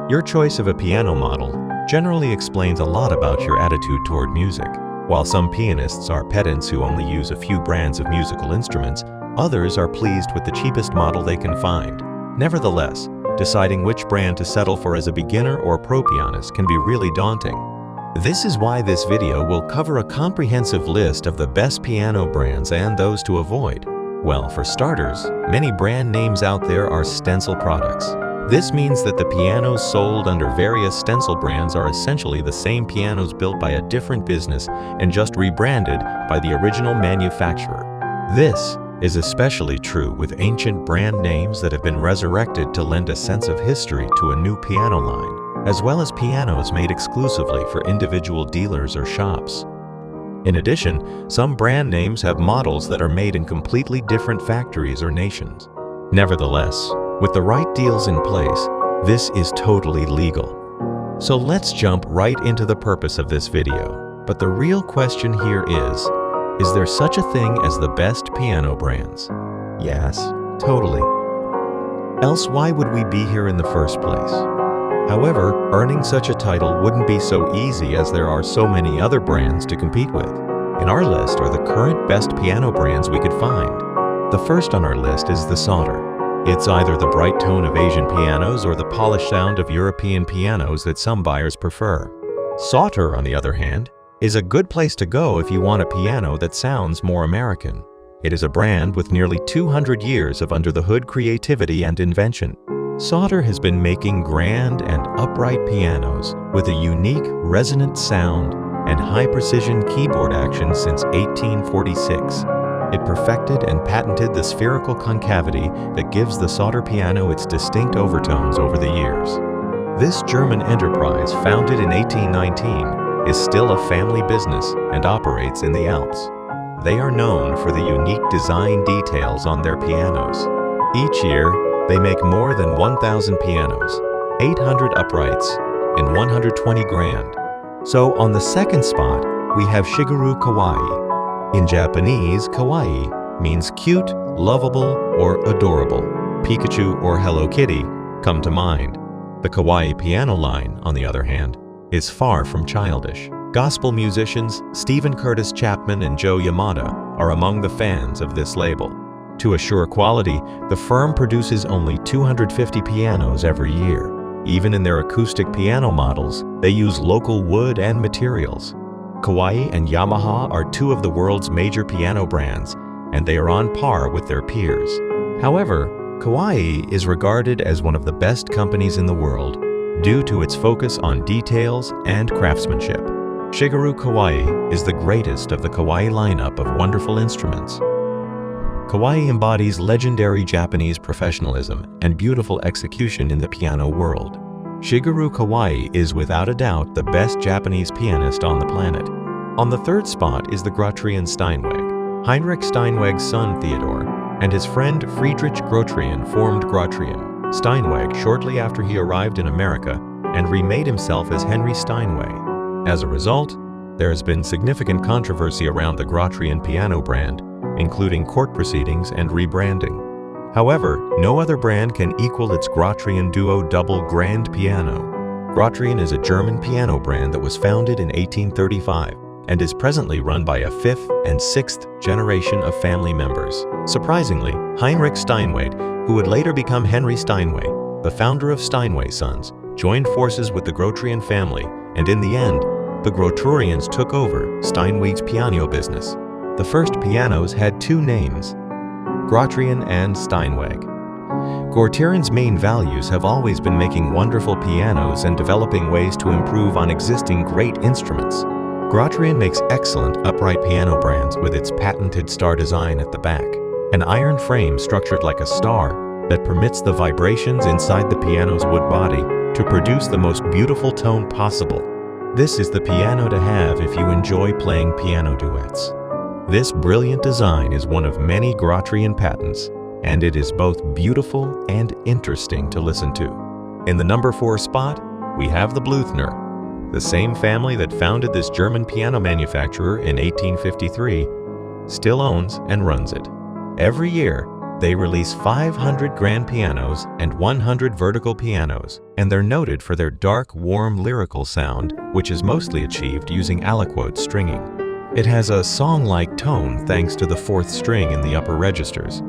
Your choice of a piano model generally explains a lot about your attitude toward music. While some pianists are pedants who only use a few brands of musical instruments, others are pleased with the cheapest model they can find. Nevertheless, deciding which brand to settle for as a beginner or pro pianist can be really daunting. This is why this video will cover a comprehensive list of the best piano brands and those to avoid. Well, for starters, many brand names out there are stencil products. This means that the pianos sold under various stencil brands are essentially the same pianos built by a different business and just rebranded by the original manufacturer. This is especially true with ancient brand names that have been resurrected to lend a sense of history to a new piano line, as well as pianos made exclusively for individual dealers or shops. In addition, some brand names have models that are made in completely different factories or nations. Nevertheless, with the right deals in place, this is totally legal. So let's jump right into the purpose of this video. But the real question here is there such a thing as the best piano brands? Yes, totally. Else why would we be here in the first place? However, earning such a title wouldn't be so easy as there are so many other brands to compete with. In our list are the current best piano brands we could find. The first on our list is the Sauter. It's either the bright tone of Asian pianos or the polished sound of European pianos that some buyers prefer. Sauter, on the other hand, is a good place to go if you want a piano that sounds more American. It is a brand with nearly 200 years of under-the-hood creativity and invention. Sauter has been making grand and upright pianos with a unique resonant sound and high-precision keyboard action since 1846. It perfected and patented the spherical concavity that gives the Sauter piano its distinct overtones over the years. This German enterprise, founded in 1819, is still a family business and operates in the Alps. They are known for the unique design details on their pianos. Each year, they make more than 1,000 pianos, 800 uprights, and 120 grand. So on the second spot, we have Shigeru Kawai. In Japanese, kawaii means cute, lovable, or adorable. Pikachu or Hello Kitty come to mind. The Kawai piano line, on the other hand, is far from childish. Gospel musicians Stephen Curtis Chapman and Joe Yamada are among the fans of this label. To assure quality, the firm produces only 250 pianos every year. Even in their acoustic piano models, they use local wood and materials. Kawai and Yamaha are two of the world's major piano brands, and they are on par with their peers. However, Kawai is regarded as one of the best companies in the world due to its focus on details and craftsmanship. Shigeru Kawai is the greatest of the Kawai lineup of wonderful instruments. Kawai embodies legendary Japanese professionalism and beautiful execution in the piano world. Shigeru Kawai is without a doubt the best Japanese pianist on the planet. On the third spot is the Grotrian Steinway. Heinrich Steinweg's son Theodor and his friend Friedrich Grotrian formed Grotrian. Steinway shortly after he arrived in America and remade himself as Henry Steinway. As a result, there has been significant controversy around the Grotrian piano brand, including court proceedings and rebranding. However, no other brand can equal its Grotrian Duo Double Grand Piano. Grotrian is a German piano brand that was founded in 1835 and is presently run by a fifth and sixth generation of family members. Surprisingly, Heinrich Steinway, who would later become Henry Steinway, the founder of Steinway Sons, joined forces with the Grotrian family, and in the end, the Grotrians took over Steinway's piano business. The first pianos had two names, Grotrian and Steinway. Grotrian's main values have always been making wonderful pianos and developing ways to improve on existing great instruments. Grotrian makes excellent upright piano brands with its patented star design at the back, an iron frame structured like a star that permits the vibrations inside the piano's wood body to produce the most beautiful tone possible. This is the piano to have if you enjoy playing piano duets. This brilliant design is one of many Grotrian patents, and it is both beautiful and interesting to listen to. In the number 4 spot, we have the Blüthner. The same family that founded this German piano manufacturer in 1853 still owns and runs it. Every year, They release 500 grand pianos and 100 vertical pianos, and they're noted for their dark, warm, lyrical sound, which is mostly achieved using aliquot stringing. It has a song-like tone thanks to the fourth string in the upper registers.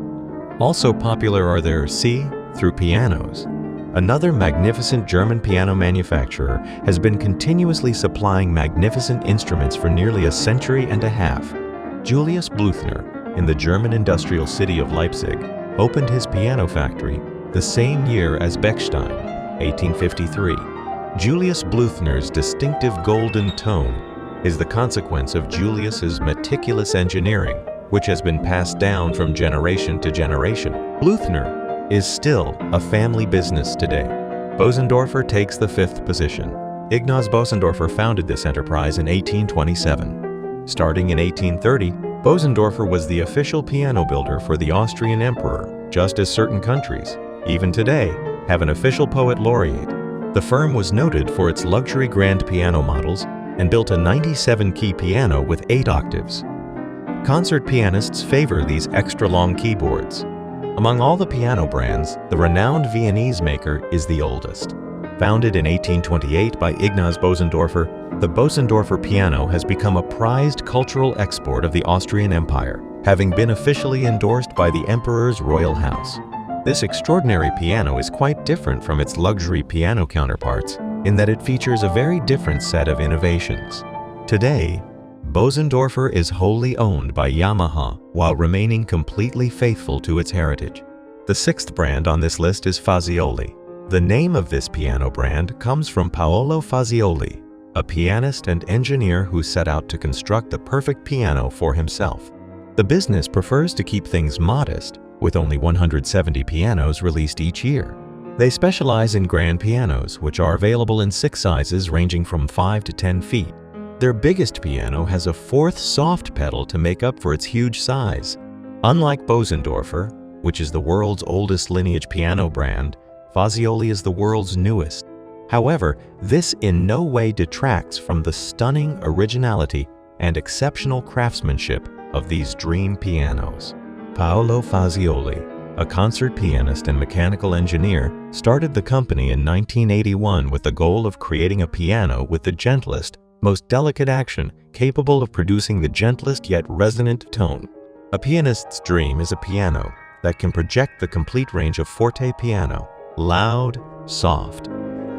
Also popular are their see-through pianos. Another magnificent German piano manufacturer has been continuously supplying magnificent instruments for nearly a century and a half. Julius Blüthner, in the German industrial city of Leipzig, opened his piano factory the same year as Bechstein, 1853. Julius Blüthner's distinctive golden tone is the consequence of Julius's meticulous engineering, which has been passed down from generation to generation. Blüthner is still a family business today. Bösendorfer takes the 5th position. Ignaz Bösendorfer founded this enterprise in 1827. Starting in 1830, Bösendorfer was the official piano builder for the Austrian emperor, just as certain countries, even today, have an official poet laureate. The firm was noted for its luxury grand piano models and built a 97-key piano with 8 octaves. Concert pianists favor these extra-long keyboards. Among all the piano brands, the renowned Viennese maker is the oldest. Founded in 1828 by Ignaz Bösendorfer, the Bösendorfer piano has become a prized cultural export of the Austrian Empire, having been officially endorsed by the Emperor's royal house. This extraordinary piano is quite different from its luxury piano counterparts in that it features a very different set of innovations. Today, Bösendorfer is wholly owned by Yamaha while remaining completely faithful to its heritage. The 6th brand on this list is Fazioli. The name of this piano brand comes from Paolo Fazioli, a pianist and engineer who set out to construct the perfect piano for himself. The business prefers to keep things modest, with only 170 pianos released each year. They specialize in grand pianos, which are available in 6 sizes ranging from 5 to 10 feet. Their biggest piano has a 4th soft pedal to make up for its huge size. Unlike Bösendorfer, which is the world's oldest lineage piano brand, Fazioli is the world's newest. However, this in no way detracts from the stunning originality and exceptional craftsmanship of these dream pianos. Paolo Fazioli, a concert pianist and mechanical engineer, started the company in 1981 with the goal of creating a piano with the gentlest, most delicate action, capable of producing the gentlest yet resonant tone. A pianist's dream is a piano that can project the complete range of forte piano, loud, soft,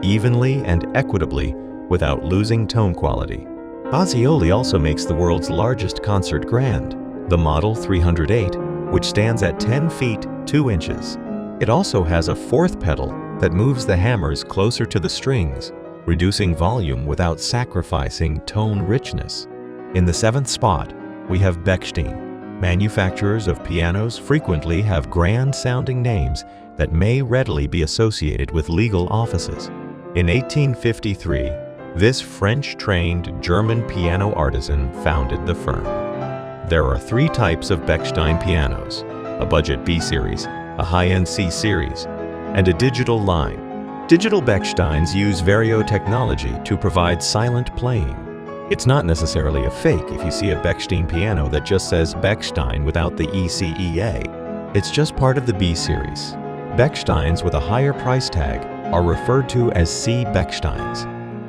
evenly and equitably without losing tone quality. Fazioli also makes the world's largest concert grand, the Model 308, which stands at 10 feet 2 inches. It also has a 4th pedal that moves the hammers closer to the strings, reducing volume without sacrificing tone richness. In the 7th spot, we have Bechstein. Manufacturers of pianos frequently have grand-sounding names that may readily be associated with legal offices. In 1853, this French-trained German piano artisan founded the firm. There are 3 types of Bechstein pianos: a budget B series, a high-end C series, and a digital line. Digital Bechsteins use Vario technology to provide silent playing. It's not necessarily a fake if you see a Bechstein piano that just says Bechstein without the ECEA. It's just part of the B series. Bechsteins with a higher price tag are referred to as C Bechsteins.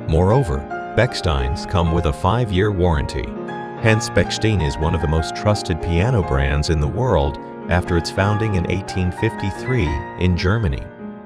Moreover, Bechsteins come with a 5-year warranty. Hence, Bechstein is one of the most trusted piano brands in the world after its founding in 1853 in Germany.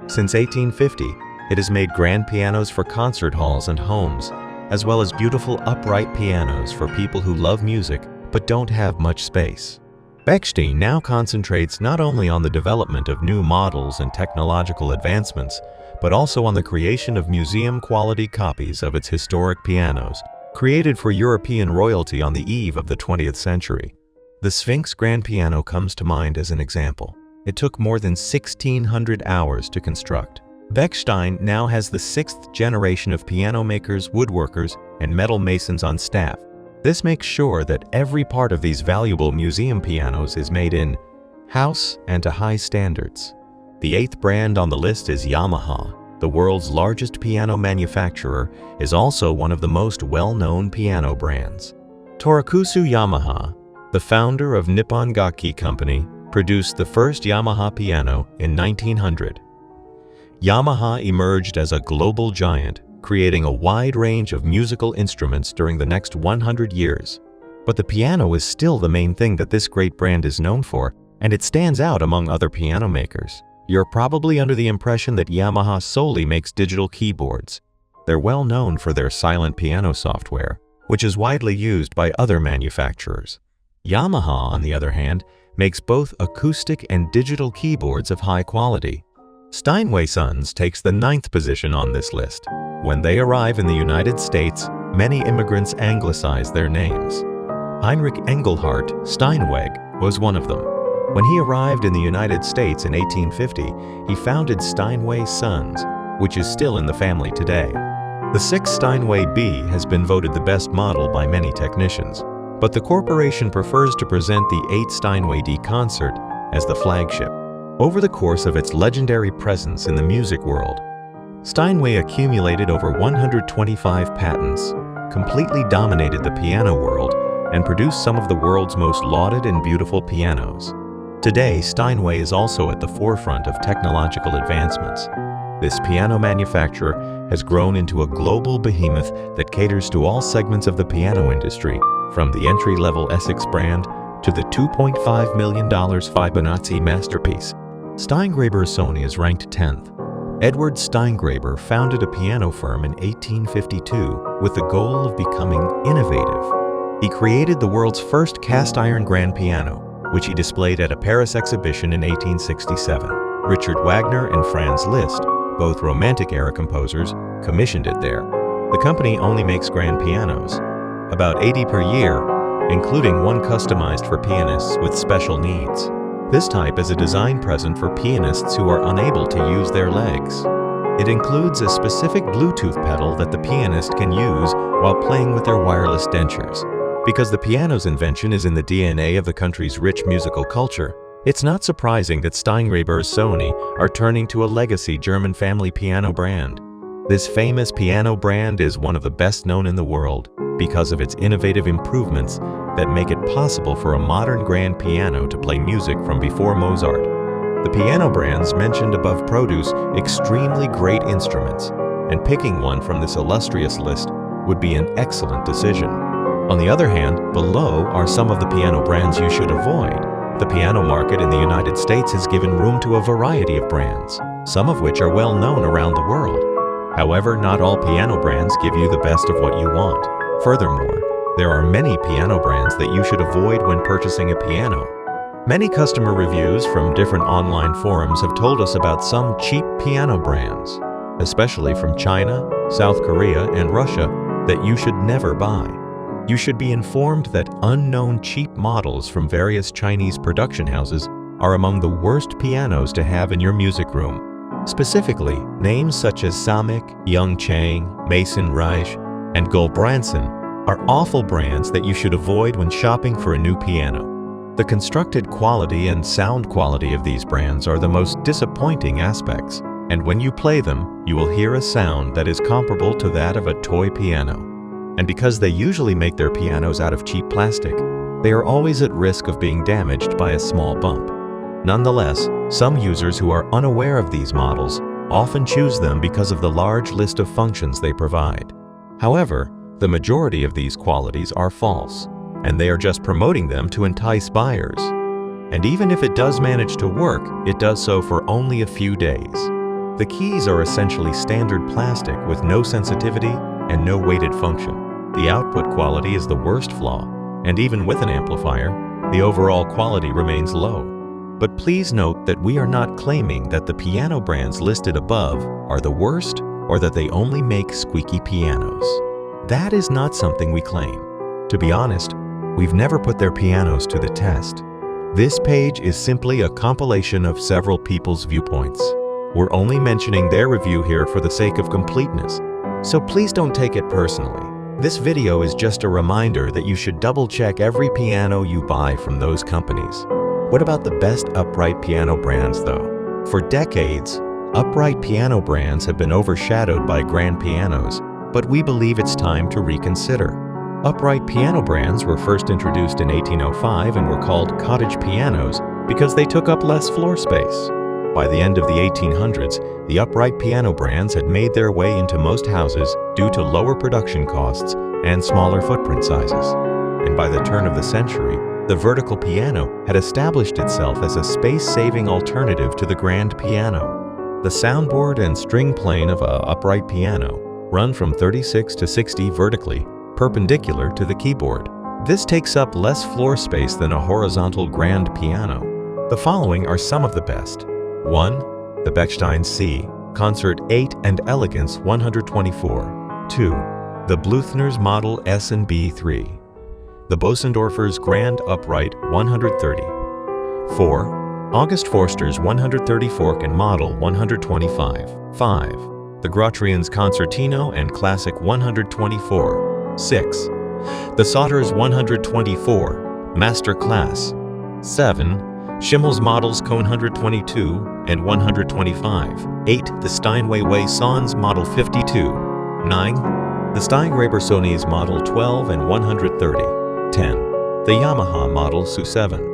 Since 1850, it has made grand pianos for concert halls and homes, as well as beautiful upright pianos for people who love music but don't have much space. Bechstein now concentrates not only on the development of new models and technological advancements, but also on the creation of museum-quality copies of its historic pianos, created for European royalty on the eve of the 20th century. The Sphinx grand piano comes to mind as an example. It took more than 1,600 hours to construct. Bechstein now has the 6th generation of piano makers, woodworkers, and metal masons on staff. This makes sure that every part of these valuable museum pianos is made in house and to high standards. The 8th brand on the list is Yamaha. The world's largest piano manufacturer is also one of the most well-known piano brands. Torakusu Yamaha, the founder of Nippon Gakki Company, produced the first Yamaha piano in 1900. Yamaha emerged as a global giant, creating a wide range of musical instruments during the next 100 years. But the piano is still the main thing that this great brand is known for, and it stands out among other piano makers. You're probably under the impression that Yamaha solely makes digital keyboards. They're well known for their silent piano software, which is widely used by other manufacturers. Yamaha, on the other hand, makes both acoustic and digital keyboards of high quality. Steinway Sons takes the 9th position on this list. When they arrive in the United States, many immigrants anglicize their names. Heinrich Engelhardt Steinway was one of them. When he arrived in the United States in 1850, he founded Steinway Sons, which is still in the family today. The 6 Steinway B has been voted the best model by many technicians, but the corporation prefers to present the 8 Steinway D Concert as the flagship. Over the course of its legendary presence in the music world, Steinway accumulated over 125 patents, completely dominated the piano world, and produced some of the world's most lauded and beautiful pianos. Today, Steinway is also at the forefront of technological advancements. This piano manufacturer has grown into a global behemoth that caters to all segments of the piano industry, from the entry-level Essex brand to the $2.5 million Fibonacci masterpiece. Steingraeber Sony is ranked 10th. Edward Steingraeber founded a piano firm in 1852 with the goal of becoming innovative. He created the world's first cast-iron grand piano, which he displayed at a Paris exhibition in 1867. Richard Wagner and Franz Liszt, both Romantic-era composers, commissioned it there. The company only makes grand pianos, about 80 per year, including one customized for pianists with special needs. This type is a design present for pianists who are unable to use their legs. It includes a specific Bluetooth pedal that the pianist can use while playing with their wireless dentures. Because the piano's invention is in the DNA of the country's rich musical culture, it's not surprising that Steingraeber Sony are turning to a legacy German family piano brand. This famous piano brand is one of the best known in the world because of its innovative improvements that make it possible for a modern grand piano to play music from before Mozart. The piano brands mentioned above produce extremely great instruments, and picking one from this illustrious list would be an excellent decision. On the other hand, below are some of the piano brands you should avoid. The piano market in the United States has given room to a variety of brands, some of which are well known around the world. However, not all piano brands give you the best of what you want. Furthermore, there are many piano brands that you should avoid when purchasing a piano. Many customer reviews from different online forums have told us about some cheap piano brands, especially from China, South Korea, and Russia, that you should never buy. You should be informed that unknown cheap models from various Chinese production houses are among the worst pianos to have in your music room. Specifically, names such as Samick, Yongchang, Mason Reich, and Gulbranson are awful brands that you should avoid when shopping for a new piano. The constructed quality and sound quality of these brands are the most disappointing aspects, and when you play them, you will hear a sound that is comparable to that of a toy piano. And because they usually make their pianos out of cheap plastic, they are always at risk of being damaged by a small bump. Nonetheless, some users who are unaware of these models often choose them because of the large list of functions they provide. However, the majority of these qualities are false, and they are just promoting them to entice buyers. And even if it does manage to work, it does so for only a few days. The keys are essentially standard plastic with no sensitivity and no weighted function. The output quality is the worst flaw, and even with an amplifier, the overall quality remains low. But please note that we are not claiming that the piano brands listed above are the worst or that they only make squeaky pianos. That is not something we claim. To be honest, we've never put their pianos to the test. This page is simply a compilation of several people's viewpoints. We're only mentioning their review here for the sake of completeness, so please don't take it personally. This video is just a reminder that you should double-check every piano you buy from those companies. What about the best upright piano brands though? For decades, upright piano brands have been overshadowed by grand pianos, but we believe it's time to reconsider. Upright piano brands were first introduced in 1805 and were called cottage pianos because they took up less floor space. By the end of the 1800s, the upright piano brands had made their way into most houses due to lower production costs and smaller footprint sizes. And by the turn of the century, the vertical piano had established itself as a space-saving alternative to the grand piano. The soundboard and string plane of an upright piano run from 36 to 60 vertically, perpendicular to the keyboard. This takes up less floor space than a horizontal grand piano. The following are some of the best. 1. The Bechstein C, Concert 8 and Elegance 124. 2. The Blüthner's Model S&B 3. The Bösendorfer's Grand Upright 130. 4. August Forster's 130 Fork and Model 125. 5. The Grotrian's Concertino and Classic 124. 6. The Sauter's 124, Master Class. 7. Schimmel's Models Cone 122 and 125. 8. The Steinway Sans Model 52. 9. The Steingraeber Sony's Model 12 and 130. 10. The Yamaha Model Su 7.